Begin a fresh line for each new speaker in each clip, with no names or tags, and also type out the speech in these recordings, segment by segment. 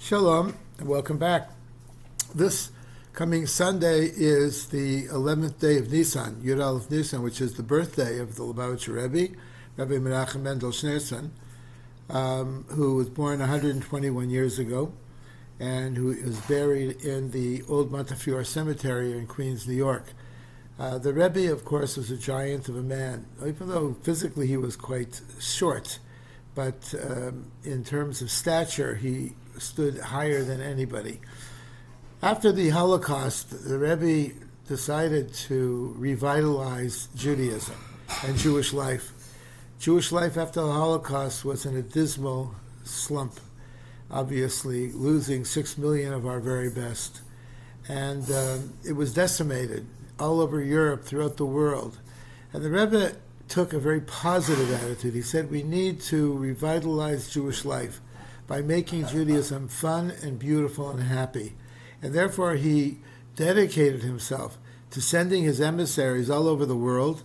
Shalom, and welcome back. This coming Sunday is the 11th day of Nisan, Yud Aleph Nisan, which is the birthday of the Lubavitcher Rebbe, Rebbe Menachem Mendel Schneerson, who was born 121 years ago, and who is buried in the Old Montefiore Cemetery in Queens, New York. The Rebbe, of course, was a giant of a man, even though physically he was quite short, but in terms of stature, he stood higher than anybody. After the Holocaust, the Rebbe decided to revitalize Judaism and Jewish life. Jewish life after the Holocaust was in a dismal slump, obviously losing 6 million of our very best. And it was decimated all over Europe, throughout the world. And the Rebbe took a very positive attitude. He said, we need to revitalize Jewish life by making Judaism fun and beautiful and happy. And therefore he dedicated himself to sending his emissaries all over the world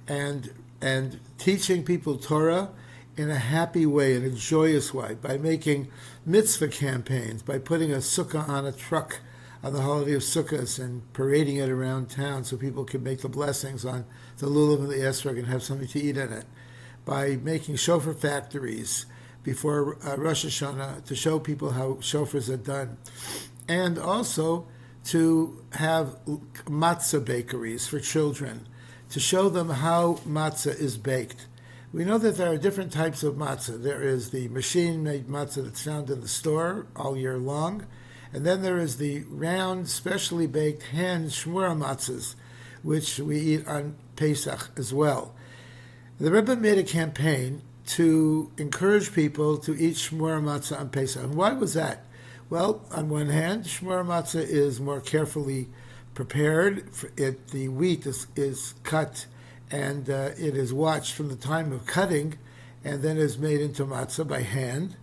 and teaching people Torah in a happy way, in a joyous way, by making mitzvah campaigns, by putting a sukkah on a truck on the holiday of Sukkot and parading it around town so people can make the blessings on the lulav and the esrog and have something to eat in it, by making shofar factories before Rosh Hashanah to show people how shofars are done, and also to have matzah bakeries for children, to show them how matzah is baked. We know that there are different types of matzah. There is the machine-made matzah that's found in the store all year long, and then there is the round, specially baked hand shmura matzahs, which we eat on Pesach as well. The Rebbe made a campaign to encourage people to eat shmura matzah on Pesach. And why was that? Well, on one hand, shmura matzah is more carefully prepared. The wheat is cut and it is watched from the time of cutting and then is made into matzah by hand.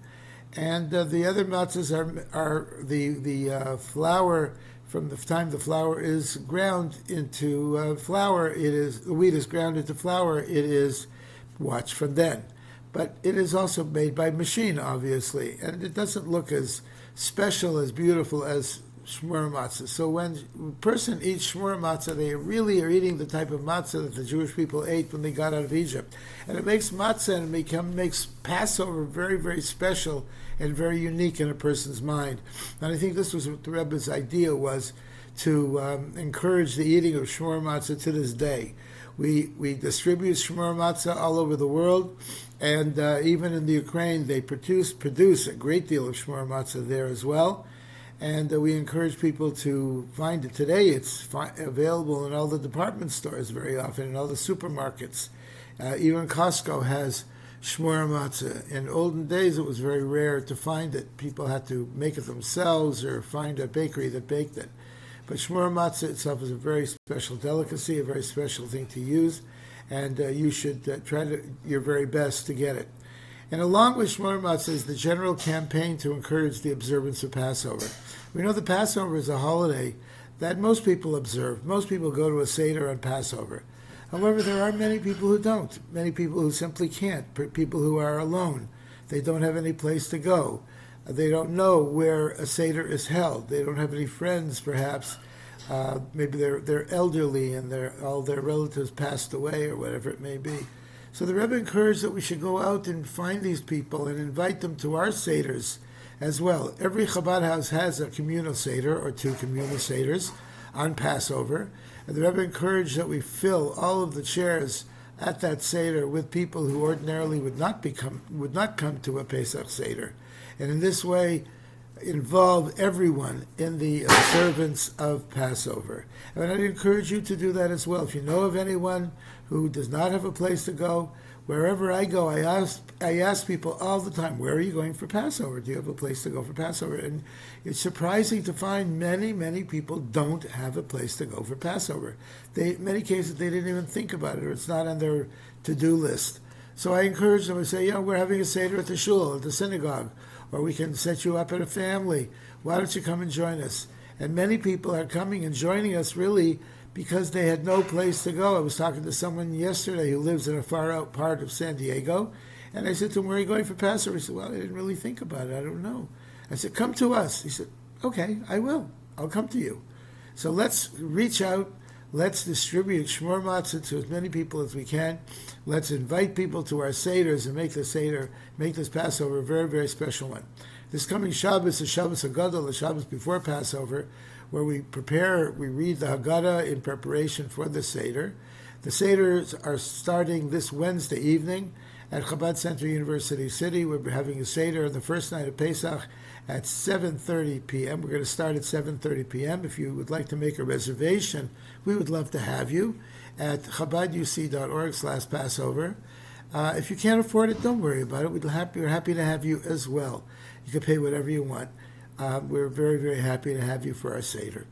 And the other matzahs are the flour. From the time the flour is ground into flour, the wheat is ground into flour, it is watched from then. But it is also made by machine, obviously, and it doesn't look as special, as beautiful as shmura matzah. So when a person eats shmura matzah, they really are eating the type of matzah that the Jewish people ate when they got out of Egypt. And it makes matzah and makes Passover very, very special and very unique in a person's mind. And I think this was what the Rebbe's idea was, to encourage the eating of shmura matzah to this day. We distribute shmura matzah all over the world, and even in the Ukraine, they produce a great deal of shmura matzah there as well. And we encourage people to find it. Today it's available in all the department stores very often, in all the supermarkets. Even Costco has shmura matzah. In olden days, it was very rare to find it. People had to make it themselves or find a bakery that baked it. But shmura matzah itself is a very special delicacy, a very special thing to use, and you should try your very best to get it. And along with shmura matzah is the general campaign to encourage the observance of Passover. We know that Passover is a holiday that most people observe. Most people go to a Seder on Passover. However, there are many people who don't. Many people who simply can't. People who are alone. They don't have any place to go. They don't know where a Seder is held. They don't have any friends, perhaps. Maybe they're elderly and all their relatives passed away or whatever it may be. So the Rebbe encouraged that we should go out and find these people and invite them to our Seders as well. Every Chabad house has a communal Seder or two communal Seders on Passover. And the Rebbe encouraged that we fill all of the chairs at that Seder with people who ordinarily would not come to a Pesach Seder. And in this way, involve everyone in the observance of Passover. And I'd encourage you to do that as well. If you know of anyone who does not have a place to go, wherever I go, I ask people all the time, where are you going for Passover? Do you have a place to go for Passover? And it's surprising to find many, many people don't have a place to go for Passover. In many cases, they didn't even think about it, or it's not on their to-do list. So I encourage them to say, we're having a Seder at the shul, at the synagogue, or we can set you up at a family. Why don't you come and join us? And many people are coming and joining us really because they had no place to go. I was talking to someone yesterday who lives in a far out part of San Diego, and I said to him, where are you going for Passover? He said, well, I didn't really think about it. I don't know. I said, come to us. He said, okay, I will. I'll come to you. So let's reach out. Let's distribute Shmor Matzah to as many people as we can. Let's invite people to our Seders and make this Passover a very, very special one. This coming Shabbos is Shabbos Haggadah, the Shabbos before Passover, where we read the Haggadah in preparation for the Seder. The Seders are starting this Wednesday evening at Chabad Center, University City. We're having a Seder on the first night of Pesach at 7:30 p.m. We're going to start at 7:30 p.m. If you would like to make a reservation, we would love to have you at chabaduc.org/Passover. If you can't afford it, don't worry about it. We're happy to have you as well. You can pay whatever you want. We're very, very happy to have you for our Seder.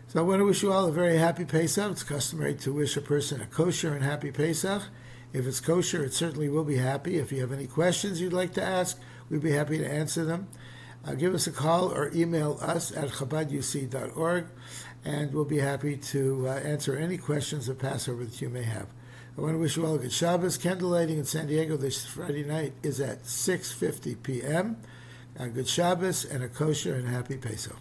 So I want to wish you all a very happy Pesach. It's customary to wish a person a kosher and happy Pesach. If it's kosher, it certainly will be happy. If you have any questions you'd like to ask, we'd be happy to answer them. Give us a call or email us at chabaduc.org, and we'll be happy to answer any questions of Passover that you may have. I want to wish you all a good Shabbos. Candle lighting in San Diego this Friday night is at 6:50 p.m. A good Shabbos and a kosher and happy Pesach.